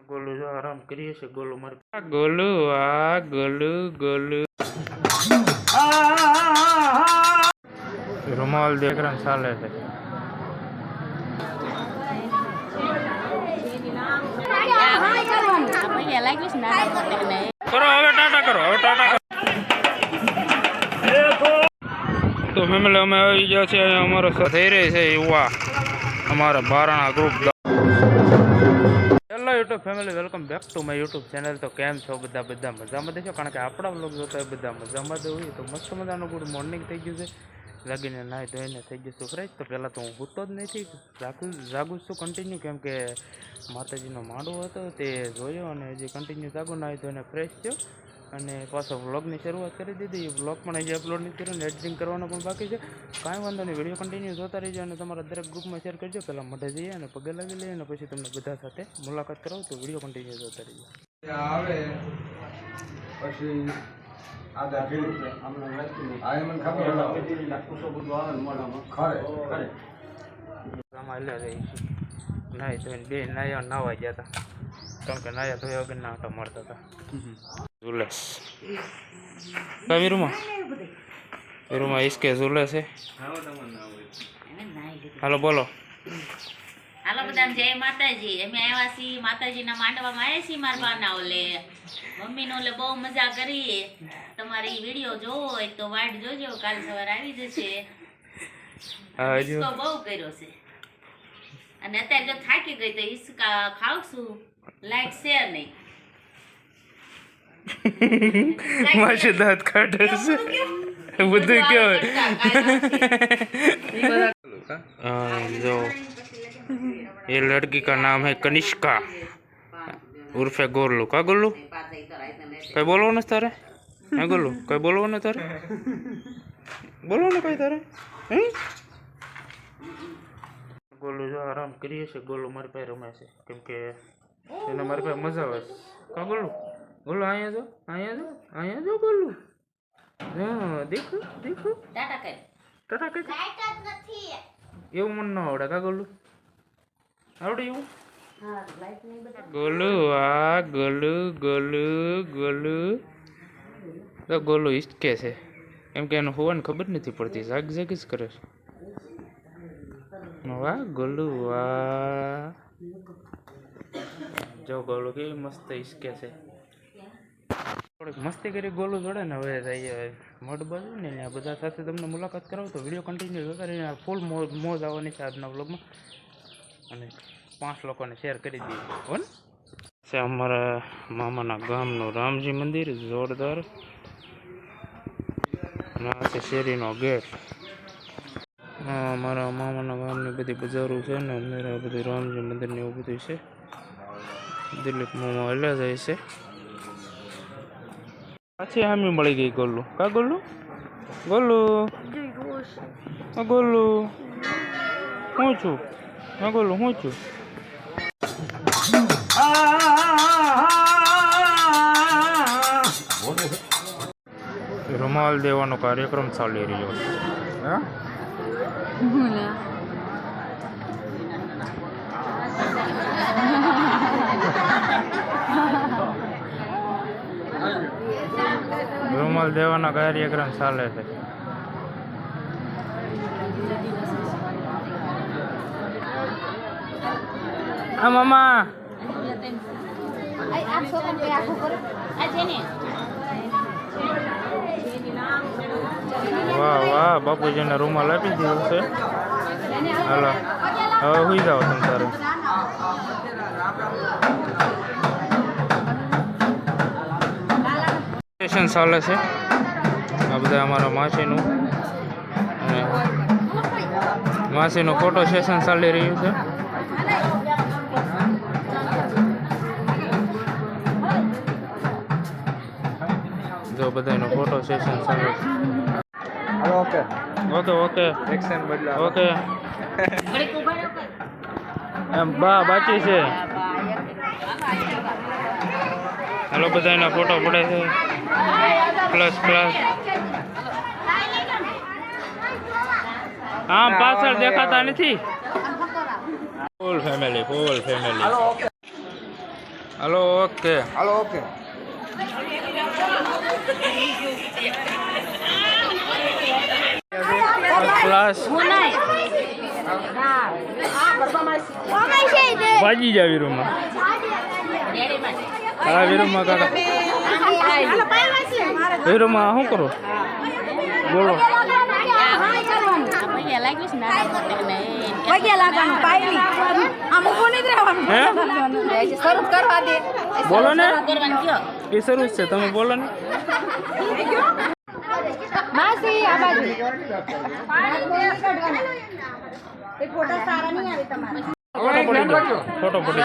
गोलू जो आराम करिए से गोलू मर गोलू आ गोलू गोलू रुमाल देख रहा साले से करो હવે ટાટા કરો હવે ટાટા કરો તો ફેમિલી અમે આવી ગયા છે અમારો થઈ રહી છે યુવા અમારા બારણા group hello YouTube family welcome back to my YouTube channel તો કેમ છો બધા મજામાં દેશો કારણ કે આપણા વ્લોગ જોતા હોય બધા મજામાં જ હોય તો મસ્ત મજાનું ગુડ મોર્નિંગ થઈ ગયું છે જાગીને નાહી ધોઈને થઈ જશું ફ્રેશ તો પહેલાં તો હું સૂતો જ નથી જાગું છું કન્ટિન્યુ કેમ કે માતાજીનો માંડવો હતો તે જોયો અને હજી કન્ટિન્યુ જાગું નાહી ધોઈને ફ્રેશ થયો અને પાછો વ્લોગની શરૂઆત કરી દીધી એ વ્લોગ પણ હજી અપલોડ નથી કર્યો ને એડિટિંગ કરવાનો પણ બાકી છે કાંઈ વાંધો નહીં વિડીયો કન્ટિન્યુ જોતા રહીજો અને તમારા દરેક ગ્રુપમાં શેર કરજો પહેલાં મઢે જઈએ અને પગે લાગી લઈએ અને પછી તમને બધા સાથે મુલાકાત કરાવું તો વિડીયો કન્ટિન્યુ જોતા રહીજો આવે પછી નાહી ધોઈને બે નાયા નાવા ગયા હતા કારણ કે નાયા ધોયા વગર ના આટા મળતા હતા ઝુલેસ કા વીરુમાં ઈસકે ઝુલેસ છે હાલો બોલો હાલો બધા જય માતાજી અમે આવ્યા છીએ માતાજીના માંડવામાં આવ્યા છીએ મારા બાના ઓલે મમ્મીનો ઓલે બહુ મજા કરી તમારી વિડીયો જોવો હોય તો વાટ જોજો કાલ સવારે આવી જશે ઈસકો બહુ કર્યો છે અને અત્યારે જો થાકી ગઈ તો ઈસકા ખાવશું લાઈક શેર નહીં માશે દાંત કાઢે છે બધું કેવું जो ये लड़की का नाम है कनिष्का उर्फे गोलू का गोलू कई बोलो ने तारे है गोलू कई बोलो ने तारे बोलो ने कई तारे गोलू जो आराम करिए से गोलू मारे पे रमे से केम के એને મારી પાસે મજા આવે કા બોલું બોલો અહીંયા જો બોલું હા દેખો ટાટા કર લાઈટ જ નથી એવું મન ન આવડે કા ગોલું આવડે એવું હા લાઈટ નહીં બધા ગોલું આ ગોલું તો ગોલું ઈસકે છે એમ કે એનું હોવાની ખબર નથી પડતી જાગ જ કરે છે વાહ ગોલું વાહ જો ગોલું કેવી મસ્ત ઈસકે છે થોડીક મસ્તી કરી ગોલું જોડે ને હવે જઈએ મઢ બાજુ ને ત્યાં બધા સાથે તમને મુલાકાત કરાવું તો વિડીયો કન્ટિન્યુ જોતા રહીને ફૂલ મોજ આવવાની છે આજના વ્લોગમાં અને 5 લોકોને શેર કરી દઈએ કોણ છે અમારા મામાના ગામનું રામજી મંદિર જોરદાર અને આ છે શેરીનો ગેટ મારા મામાના ગામની બધી બજારો છે ને અમારા બધું રામજી મંદિરને એવું બધું છે દિલીપ મામા હલ્યા જાય છે પાછી હામી મળી ગઈ ગોલું કા ગોલું હું છું હા ગોલું હું છું રૂમાલ દેવાનો કાર્યક્રમ ચાલી રહ્યો રૂમાલ દેવાનો કાર્યક્રમ ચાલે છે હા મામા વાહ બાપુજીને રૂમાલ આપી દીધો છે હાલો હવે સુઈ જાઓ તમે તારે સેશન ચાલે છે આ બધા અમારા માસીનું ફોટો સેશન ચાલી રહ્યું છે જો બધાનો ફોટો સેશન ચાલે છે ઓકે એક્શન બદલા ઓકે એમ બાકી છે હાલો બધાના ફોટો પડે છે પ્લસ હા પાછળ દેખાતા નથી full family hello okay hello okay class ભાજી જા વીરુમાં હા વીરુમાં કાકા વીરુમાં શું કરો બોલો બોલો ને એ શરૂ જ છે તમે બોલો ને ફોટો પડી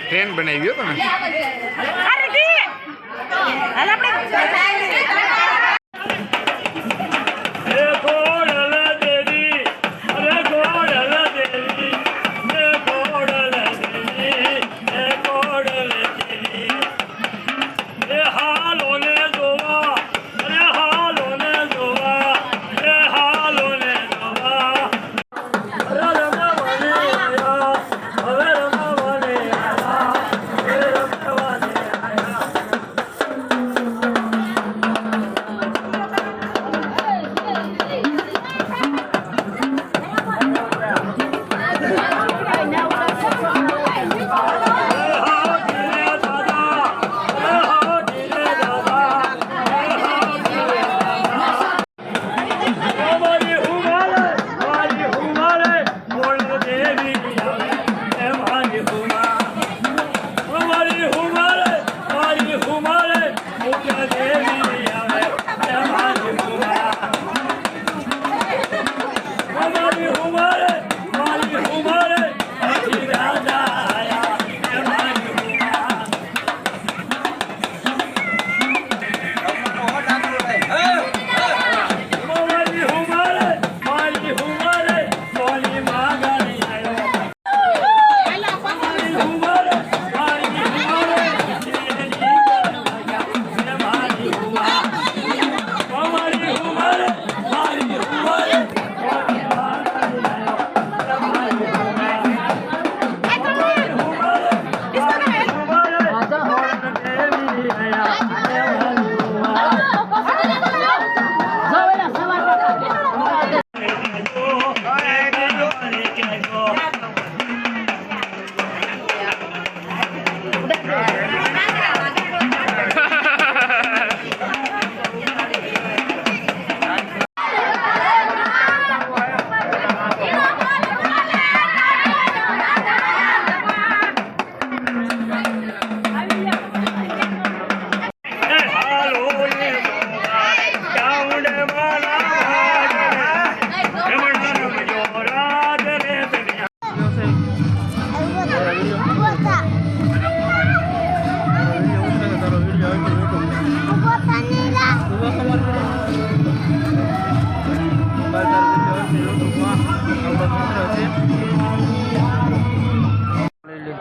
ટ્રેન બનાવી તમે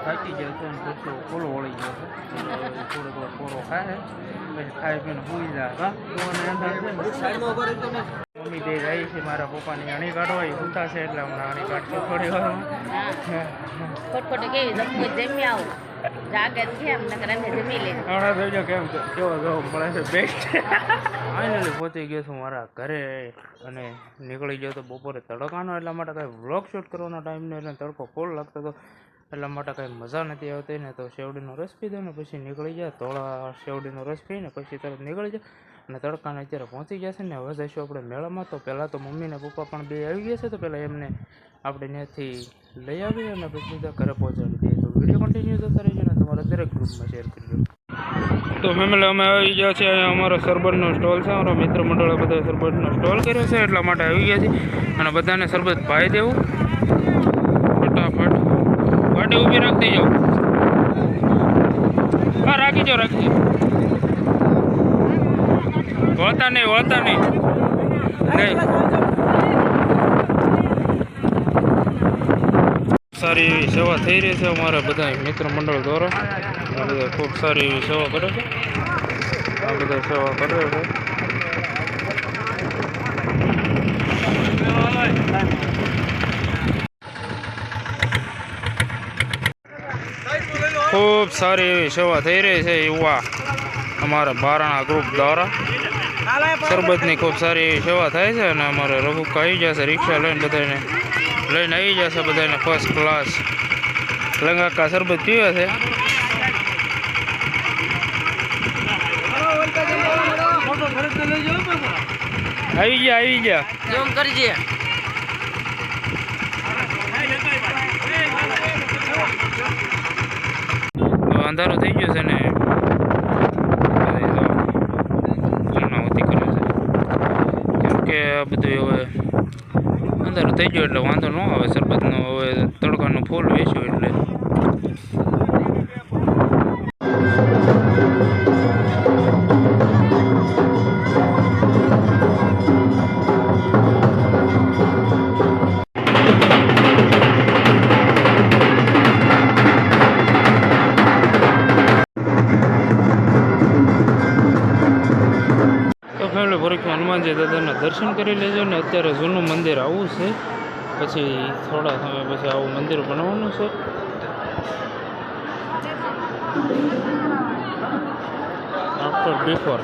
થાકી જાય છે અને પછી કોલો વળી ગયો છે થોડોક કોરો ખાય પછી ખાઈ પીને ભૂઈ જાય મમ્મી દે જાય છે મારા પપ્પાની અણી કાઢવા એ સૂતા છે એટલે હમણાં અણી કાઢશું થોડી વારમાં ફટફટ કેવી જમી આવું જાગે છે એમ નકર અમે જમી લે હમણાં જોજો કેમ કેવો જોવા મળે છે બેસ્ટ ફાઇનલી પહોંચી ગયો છું મારા ઘરે અને નીકળી ગયો તો બપોરે તડકાનો એટલા માટે કાંઈ વ્લોગ શૂટ કરવાનો ટાઈમ નહીં એટલે તડકો ફૂલ લાગતો હતો એટલા માટે કાંઈ મજા નથી આવતી ને તો શેવડીનો રસ પીધો ને પછી નીકળી જાય થોડા શેવડીનો રસ પીને પછી તરત નીકળી જાય અને તડકાને અત્યારે પહોંચી જશે ને હવે જઈશું આપણે મેળામાં તો પહેલાં તો મમ્મી ને પપ્પા પણ બે આવી ગયા છે તો પહેલાં એમને આપણે ત્યાંથી લઈ આવીએ અને પછી તો ઘરે પહોંચાડી દઈએ તો વિડીયો કન્ટિન્યુ થતા રહેજો ને તમારા દરેક ગ્રુપમાં શેર કરજો તો ફેમિલી અમે આવી ગયા છે અહીંયા અમારો શરબતનો સ્ટોલ છે અમારા મિત્ર મંડળે બધા શરબતનો સ્ટોલ કર્યો છે એટલા માટે આવી ગયા છે અને બધાને શરબત પાઈ દેવું ફટાફટ ગાડી ઊભી રાખી દેજો હા રાખી જાઓ વળતા નહીં સારી એવી સેવા થઈ રહી છે અમારા બધા મિત્ર મંડળ દ્વારા આ બધા ખૂબ સારી એવી સેવા કરે છે આ બધા સેવા કરે છે ખૂબ સારી એવી સેવા થઈ રહી છે યુવા અમારા બારણા ગ્રુપ દ્વારા શરબતની ખૂબ સારી એવી સેવા થાય છે અને અમારે રઘુકા આવી જશે રિક્ષા લઈને બધાને લઈને આવી જશે બધાને ફર્સ્ટ ક્લાસ લંગાકા શરબત પીવે છે આવી ગયા કેમ કરજે તો અંધારું થઈ ગયું છે ને પૂર્ણાવતી કરે છે કેમ કે આ બધું હવે અંધારું થઈ ગયું એટલે વાંધો ન આવે શરબતનો હવે તડકાનું ફૂલ વેચ્યું એટલે પરીક્ષા હનુમાનજી દાદાના દર્શન કરી લેજો ને અત્યારે જૂનું મંદિર આવું છે પછી થોડા સમય પછી આવું મંદિર બનાવવાનું છે આફ્ટર બિફોર